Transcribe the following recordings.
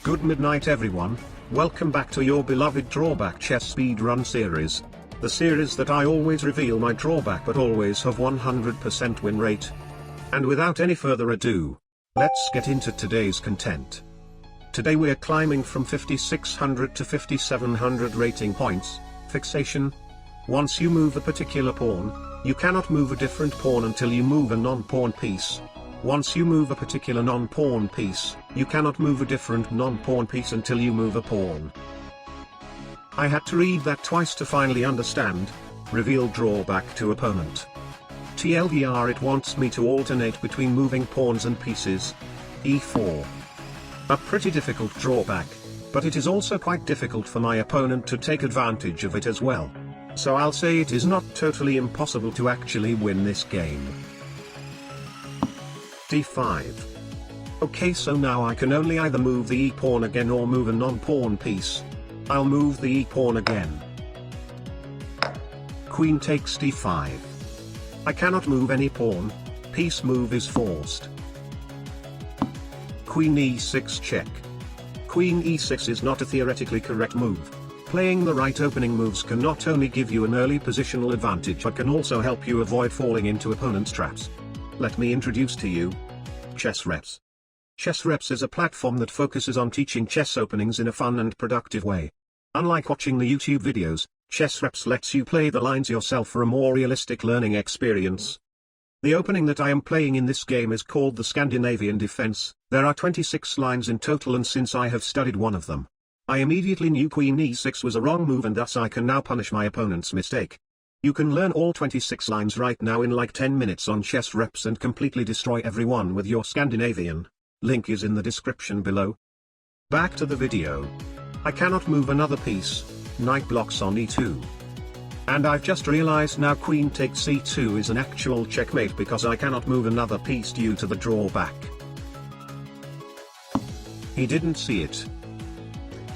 Good midnight everyone, welcome back to your beloved Drawback chess speedrun series. The series that I always reveal my drawback but always have 100% win rate. And without any further ado, let's get into today's content. Today we're climbing from 5600 to 5700 rating points. Fixation. Once you move a particular pawn, you cannot move a different pawn until you move a non-pawn piece. Once you move a particular non-pawn piece, you cannot move a different non-pawn piece until you move a pawn. I had to read that twice to finally understand. Reveal drawback to opponent. TLDR, it wants me to alternate between moving pawns and pieces. E4. A pretty difficult drawback, but it is also quite difficult for my opponent to take advantage of it as well. So I'll say it is not totally impossible to actually win this game. D5. Okay, so now I can only either move the e-pawn again or move a non-pawn piece. I'll move the e-pawn again. Queen takes d5. I cannot move any pawn, piece move is forced. Queen e6 check. Queen e6 is not a theoretically correct move. Playing the right opening moves can not only give you an early positional advantage but can also help you avoid falling into opponent's traps. Let me introduce to you Chess Reps. Chess Reps is a platform that focuses on teaching chess openings in a fun and productive way. Unlike watching the YouTube videos, Chess Reps lets you play the lines yourself for a more realistic learning experience. The opening that I am playing in this game is called the Scandinavian Defense. There are 26 lines in total, and since I have studied one of them, I immediately knew Queen e6 was a wrong move, and thus I can now punish my opponent's mistake. You can learn all 26 lines right now in like 10 minutes on Chess Reps and completely destroy everyone with your Scandinavian. Link is in the description below. Back to the video. I cannot move another piece, knight blocks on e2. And I've just realized now queen takes c2 is an actual checkmate because I cannot move another piece due to the drawback. He didn't see it.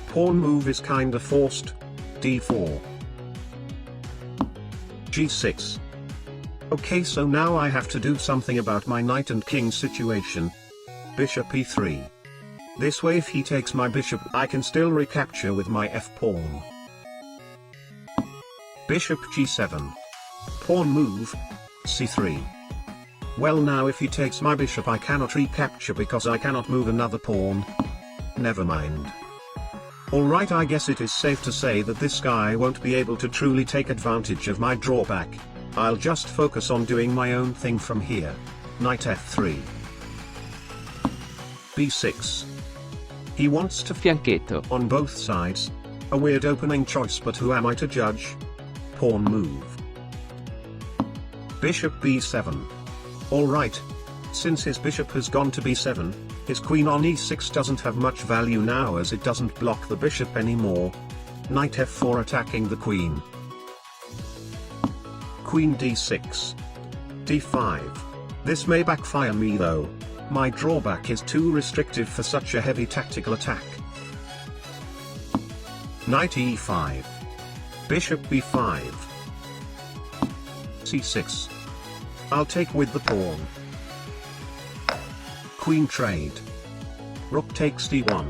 Pawn move is kinda forced. d4. g6. Okay, so now I have to do something about my knight and king situation. Bishop e3. This way if he takes my bishop I can still recapture with my f-pawn. Bishop g7. Pawn move. c3. Well, now if he takes my bishop I cannot recapture because I cannot move another pawn. Never mind. Alright, I guess it is safe to say that this guy won't be able to truly take advantage of my drawback. I'll just focus on doing my own thing from here. Knight f3. b6. He wants to Fianchetto. On both sides. A weird opening choice, but who am I to judge? Pawn move. Bishop b7. Alright. Since his bishop has gone to b7, his queen on e6 doesn't have much value now as it doesn't block the bishop anymore. Knight f4 attacking the queen. Queen d6. d5. This may backfire me though. My drawback is too restrictive for such a heavy tactical attack. Knight e5. Bishop b5. c6. I'll take with the pawn. Queen trade. Rook takes d1.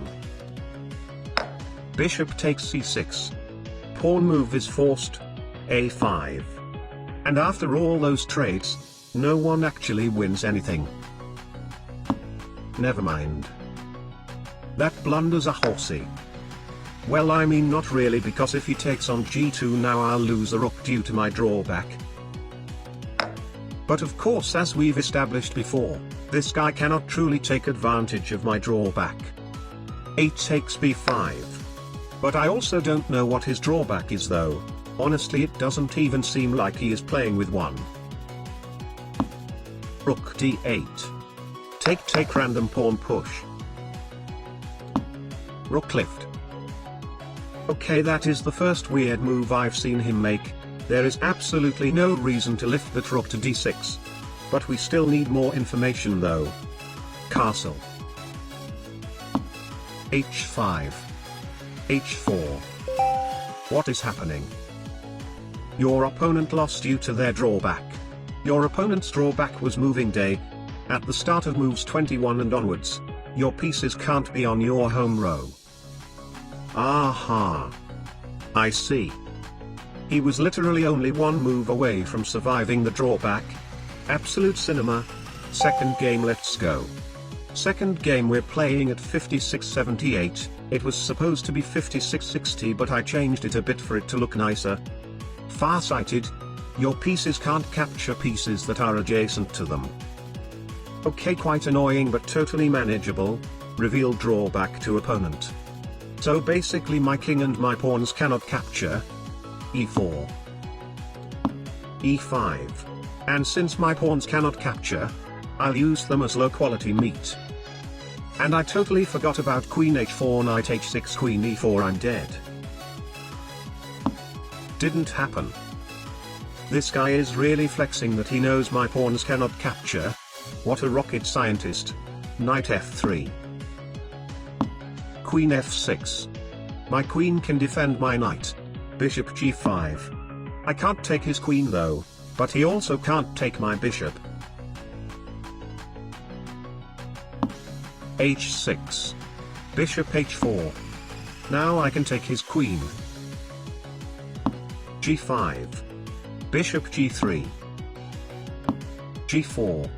Bishop takes c6. Pawn move is forced. a5. And after all those trades, no one actually wins anything. Never mind. That blunders are horsey. Well, I mean not really, because if he takes on g2 now I'll lose a rook due to my drawback. But of course, as we've established before, this guy cannot truly take advantage of my drawback. 8 takes b5. But I also don't know what his drawback is though. Honestly, it doesn't even seem like he is playing with one. Rook d8. Take random pawn push. Rook lift. Okay, that is the first weird move I've seen him make. There is absolutely no reason to lift that rook to d6. But we still need more information though. Castle. h5. h4. What is happening? Your opponent lost due to their drawback. Your opponent's drawback was moving day. At the start of moves 21 and onwards, Your pieces can't be on your home row. Aha. I see. He was literally only one move away from surviving the drawback. Absolute cinema. Second game, let's go. Second game, we're playing at 5678, it was supposed to be 5660 but I changed it a bit for it to look nicer. Farsighted. Your pieces can't capture pieces that are adjacent to them. Okay, quite annoying but totally manageable. Reveal drawback to opponent. So basically my king and my pawns cannot capture. e4. e5. And since my pawns cannot capture, I'll use them as low quality meat. And I totally forgot about queen h4, knight h6, queen e4, I'm dead. Didn't happen. This guy is really flexing that he knows my pawns cannot capture. What a rocket scientist. Knight f3. Queen f6. My queen can defend my knight. Bishop g5. I can't take his queen though, but he also can't take my bishop. h6. Bishop h4. Now I can take his queen. g5. Bishop g3. g4.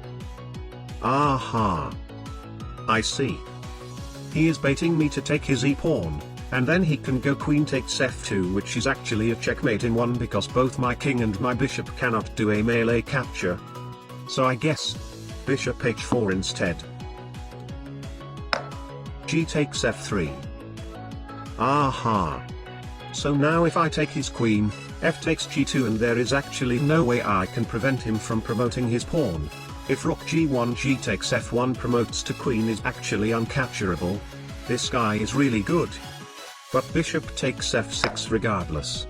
Aha. I see. He is baiting me to take his e-pawn, and then he can go queen takes f2, which is actually a checkmate in one because both my king and my bishop cannot do a melee capture. So I guess bishop h4 instead. G takes f3. Aha. So now if I take his queen, f takes g2, and there is actually no way I can prevent him from promoting his pawn. If rook g1, g takes f1 promotes to queen is actually uncapturable. This guy is really good. But bishop takes f6 regardless.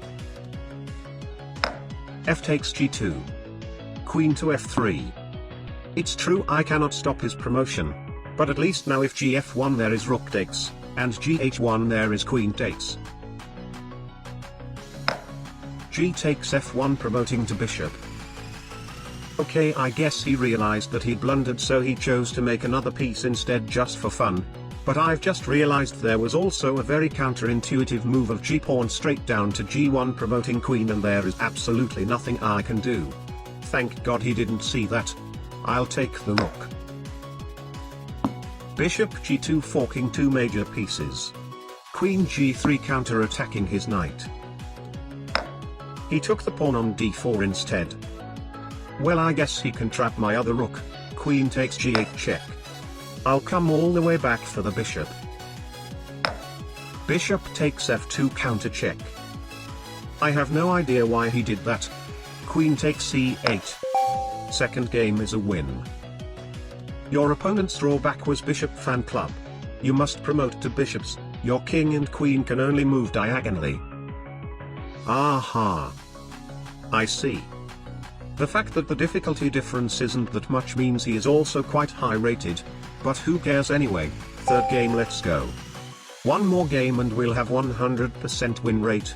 F takes g2. Queen to f3. It's true I cannot stop his promotion. But at least now if gf1 there is rook takes, and gh1 there is queen takes. G takes f1 promoting to bishop. Okay, I guess he realized that he blundered, so he chose to make another piece instead just for fun. But I've just realized there was also a very counterintuitive move of g-pawn straight down to g1 promoting queen, and there is absolutely nothing I can do. Thank God he didn't see that. I'll take the rook. Bishop g2 forking two major pieces. Queen g3 counter-attacking his knight. He took the pawn on d4 instead. Well, I guess he can trap my other rook. Queen takes g8 check. I'll come all the way back for the bishop. Bishop takes f2 counter check. I have no idea why he did that. Queen takes c8. Second game is a win. Your opponent's drawback was bishop fan club. You must promote to bishops. Your king and queen can only move diagonally. Aha. I see. The fact that the difficulty difference isn't that much means he is also quite high rated. But who cares anyway. Third game, let's go. One more game and we'll have 100% win rate.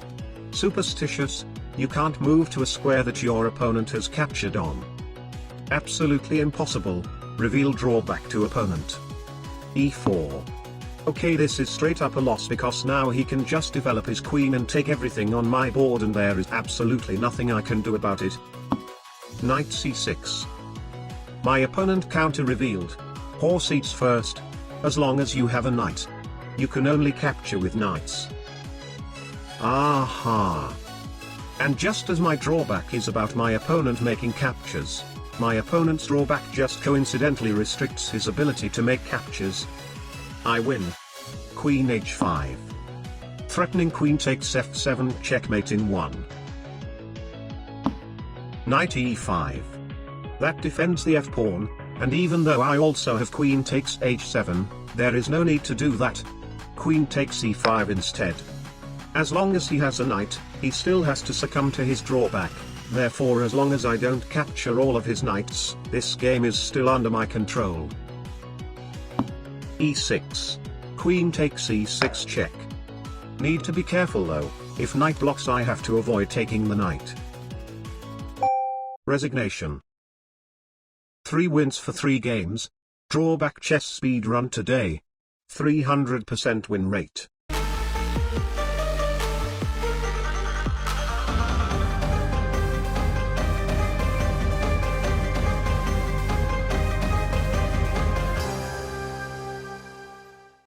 Superstitious, you can't move to a square that your opponent has captured on. Absolutely impossible. Reveal drawback to opponent. e4. Okay, this is straight up a loss because now he can just develop his queen and take everything on my board, and there is absolutely nothing I can do about it. Knight c6. My opponent counter revealed. Horse eats first. As long as you have a knight, you can only capture with knights. Aha. And just as my drawback is about my opponent making captures, my opponent's drawback just coincidentally restricts his ability to make captures. I win. Queen h5. Threatening queen takes f7 checkmate in one. Knight e5. That defends the f-pawn, and even though I also have queen takes h7, there is no need to do that. Queen takes e5 instead. As long as he has a knight, he still has to succumb to his drawback. Therefore, as long as I don't capture all of his knights, this game is still under my control. e6. Queen takes e6 check. Need to be careful though, if knight blocks I have to avoid taking the knight. Resignation. 3 wins for 3 games. Drawback chess speed run today. 300% win rate.